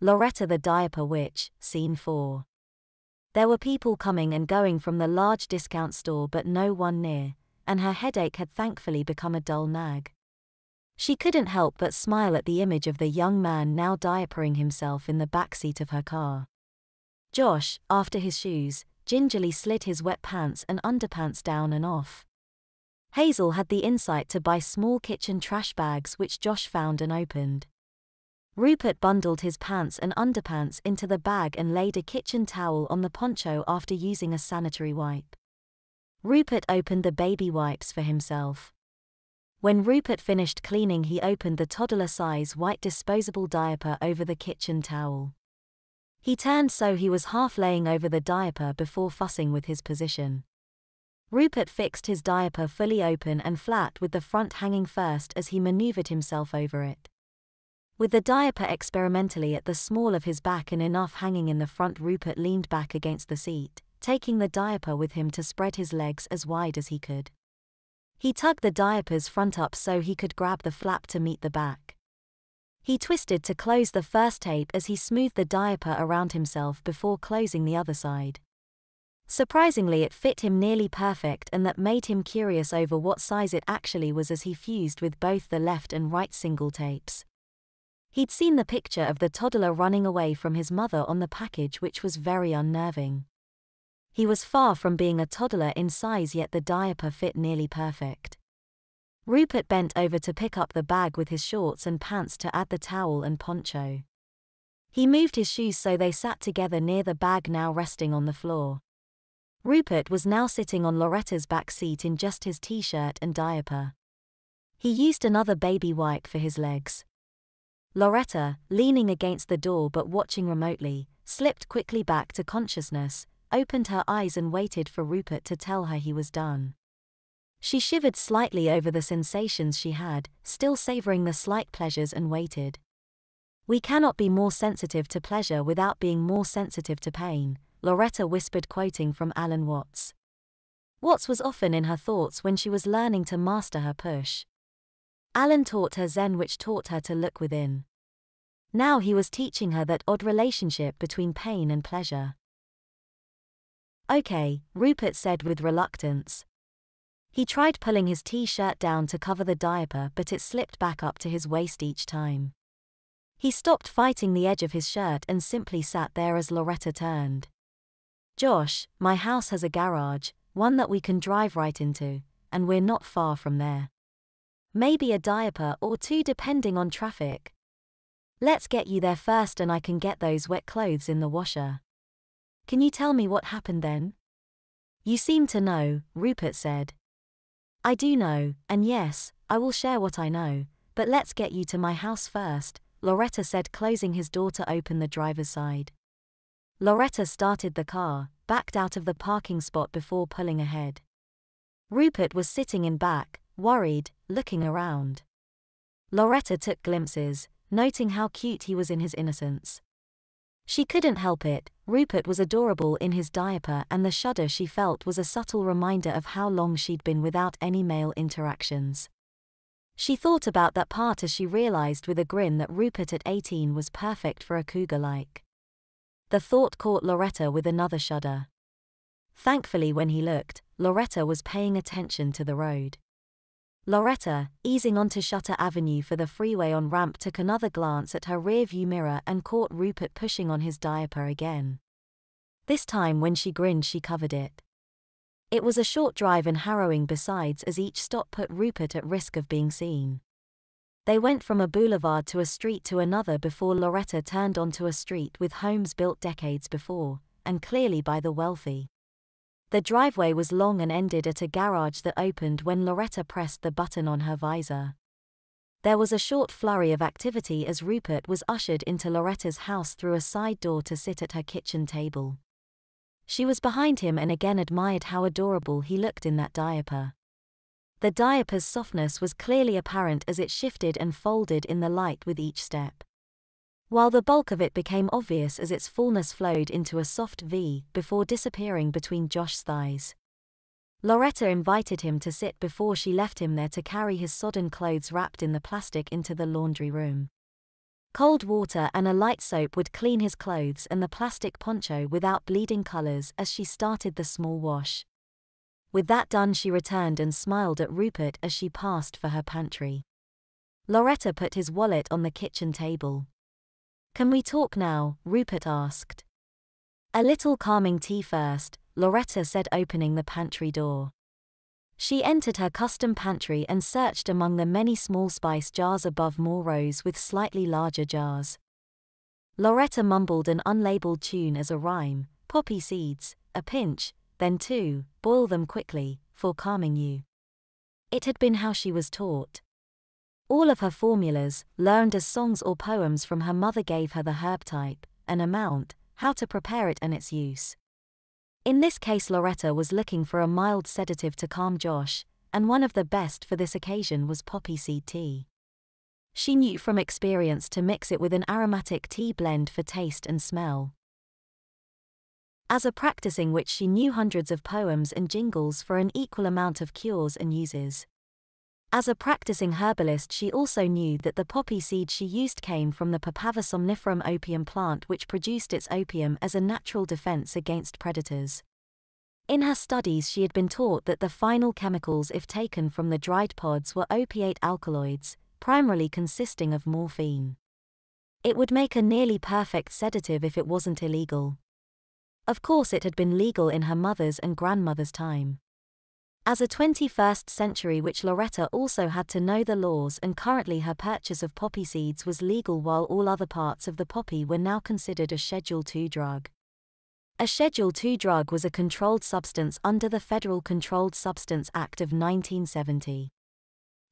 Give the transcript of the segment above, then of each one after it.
Loretta the Diaper Witch, Scene 4. There were people coming and going from the large discount store but no one near, and her headache had thankfully become a dull nag. She couldn't help but smile at the image of the young man now diapering himself in the back seat of her car. Josh, after his shoes, gingerly slid his wet pants and underpants down and off. Hazel had the insight to buy small kitchen trash bags which Josh found and opened. Rupert bundled his pants and underpants into the bag and laid a kitchen towel on the poncho after using a sanitary wipe. Rupert opened the baby wipes for himself. When Rupert finished cleaning, he opened the toddler-size white disposable diaper over the kitchen towel. He turned so he was half laying over the diaper before fussing with his position. Rupert fixed his diaper fully open and flat with the front hanging first as he maneuvered himself over it. With the diaper experimentally at the small of his back and enough hanging in the front, Rupert leaned back against the seat, taking the diaper with him to spread his legs as wide as he could. He tugged the diaper's front up so he could grab the flap to meet the back. He twisted to close the first tape as he smoothed the diaper around himself before closing the other side. Surprisingly, it fit him nearly perfect, and that made him curious over what size it actually was as he fused with both the left and right single tapes. He'd seen the picture of the toddler running away from his mother on the package, which was very unnerving. He was far from being a toddler in size, yet the diaper fit nearly perfect. Rupert bent over to pick up the bag with his shorts and pants to add the towel and poncho. He moved his shoes so they sat together near the bag, now resting on the floor. Rupert was now sitting on Loretta's back seat in just his t-shirt and diaper. He used another baby wipe for his legs. Loretta, leaning against the door but watching remotely, slipped quickly back to consciousness, opened her eyes and waited for Rupert to tell her he was done. She shivered slightly over the sensations she had, still savoring the slight pleasures, and waited. "We cannot be more sensitive to pleasure without being more sensitive to pain," Loretta whispered, quoting from Alan Watts. Watts was often in her thoughts when she was learning to master her push. Alan taught her Zen, which taught her to look within. Now he was teaching her that odd relationship between pain and pleasure. "Okay," Rupert said with reluctance. He tried pulling his t-shirt down to cover the diaper, but it slipped back up to his waist each time. He stopped fighting the edge of his shirt and simply sat there as Loretta turned. "Josh, my house has a garage, one that we can drive right into, and we're not far from there. Maybe a diaper or two depending on traffic. Let's get you there first and I can get those wet clothes in the washer." "Can you tell me what happened then?" "You seem to know," Rupert said. "I do know, and yes, I will share what I know, but let's get you to my house first," Loretta said, closing his door to open the driver's side. Loretta started the car, backed out of the parking spot before pulling ahead. Rupert was sitting in back, worried, looking around. Loretta took glimpses, noting how cute he was in his innocence. She couldn't help it, Rupert was adorable in his diaper, and the shudder she felt was a subtle reminder of how long she'd been without any male interactions. She thought about that part as she realized with a grin that Rupert at 18 was perfect for a cougar-like. The thought caught Loretta with another shudder. Thankfully, when he looked, Loretta was paying attention to the road. Loretta, easing onto Shutter Avenue for the freeway on-ramp, took another glance at her rear-view mirror and caught Rupert pushing on his diaper again. This time when she grinned, she covered it. It was a short drive and harrowing besides, as each stop put Rupert at risk of being seen. They went from a boulevard to a street to another before Loretta turned onto a street with homes built decades before, and clearly by the wealthy. The driveway was long and ended at a garage that opened when Loretta pressed the button on her visor. There was a short flurry of activity as Rupert was ushered into Loretta's house through a side door to sit at her kitchen table. She was behind him and again admired how adorable he looked in that diaper. The diaper's softness was clearly apparent as it shifted and folded in the light with each step, while the bulk of it became obvious as its fullness flowed into a soft V before disappearing between Josh's thighs. Loretta invited him to sit before she left him there to carry his sodden clothes wrapped in the plastic into the laundry room. Cold water and a light soap would clean his clothes and the plastic poncho without bleeding colors as she started the small wash. With that done, she returned and smiled at Rupert as she passed for her pantry. Loretta put his wallet on the kitchen table. "Can we talk now?" Rupert asked. "A little calming tea first," Loretta said, opening the pantry door. She entered her custom pantry and searched among the many small spice jars above more rows with slightly larger jars. Loretta mumbled an unlabeled tune as a rhyme: "Poppy seeds, a pinch, then 2, boil them quickly, for calming you." It had been how she was taught. All of her formulas, learned as songs or poems from her mother, gave her the herb type, an amount, how to prepare it, and its use. In this case, Loretta was looking for a mild sedative to calm Josh, and one of the best for this occasion was poppy seed tea. She knew from experience to mix it with an aromatic tea blend for taste and smell. As a practicing witch, she knew hundreds of poems and jingles for an equal amount of cures and uses. As a practicing herbalist, she also knew that the poppy seed she used came from the Papaver somniferum opium plant, which produced its opium as a natural defense against predators. In her studies, she had been taught that the final chemicals, if taken from the dried pods, were opiate alkaloids, primarily consisting of morphine. It would make a nearly perfect sedative if it wasn't illegal. Of course, it had been legal in her mother's and grandmother's time. As a 21st century witch, Loretta also had to know the laws, and currently her purchase of poppy seeds was legal, while all other parts of the poppy were now considered a Schedule II drug. A Schedule II drug was a controlled substance under the Federal Controlled Substance Act of 1970.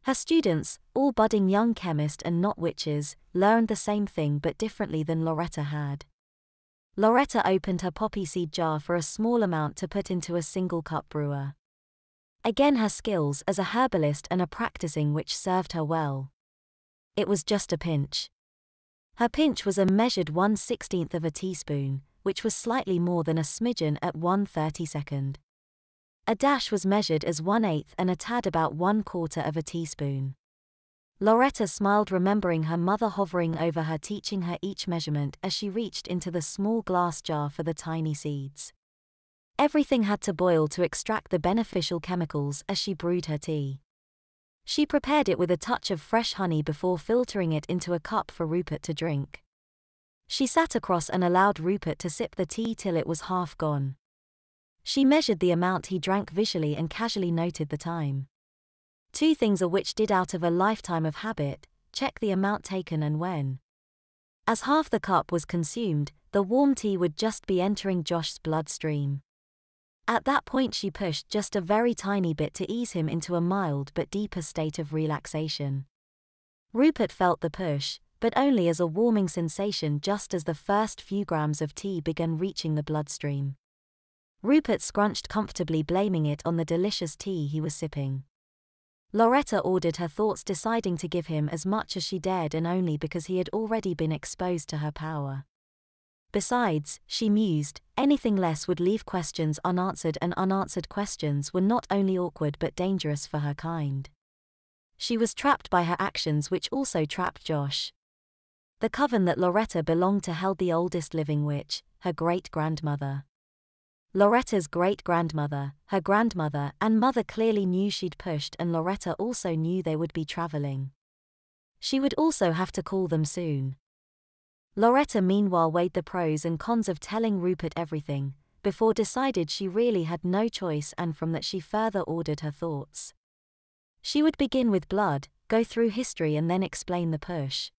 Her students, all budding young chemists and not witches, learned the same thing but differently than Loretta had. Loretta opened her poppy seed jar for a small amount to put into a single cup brewer. Again, her skills as a herbalist and a practicing witch served her well. It was just a pinch. Her pinch was a measured 1/16 of a teaspoon, which was slightly more than a smidgen at 1/32. A dash was measured as 1/8 and a tad about 1/4 of a teaspoon. Loretta smiled, remembering her mother hovering over her, teaching her each measurement as she reached into the small glass jar for the tiny seeds. Everything had to boil to extract the beneficial chemicals as she brewed her tea. She prepared it with a touch of fresh honey before filtering it into a cup for Rupert to drink. She sat across and allowed Rupert to sip the tea till it was half gone. She measured the amount he drank visually and casually noted the time. 2 things a witch did out of a lifetime of habit: check the amount taken and when. As half the cup was consumed, the warm tea would just be entering Josh's bloodstream. At that point, she pushed just a very tiny bit to ease him into a mild but deeper state of relaxation. Rupert felt the push, but only as a warming sensation just as the first few grams of tea began reaching the bloodstream. Rupert scrunched comfortably, blaming it on the delicious tea he was sipping. Loretta ordered her thoughts, deciding to give him as much as she dared, and only because he had already been exposed to her power. Besides, she mused, anything less would leave questions unanswered, and unanswered questions were not only awkward but dangerous for her kind. She was trapped by her actions, which also trapped Josh. The coven that Loretta belonged to held the oldest living witch, her great-grandmother. Loretta's great-grandmother, her grandmother, and mother clearly knew she'd pushed, and Loretta also knew they would be traveling. She would also have to call them soon. Loretta meanwhile weighed the pros and cons of telling Rupert everything, before decided she really had no choice, and from that she further ordered her thoughts. She would begin with blood, go through history, and then explain the push.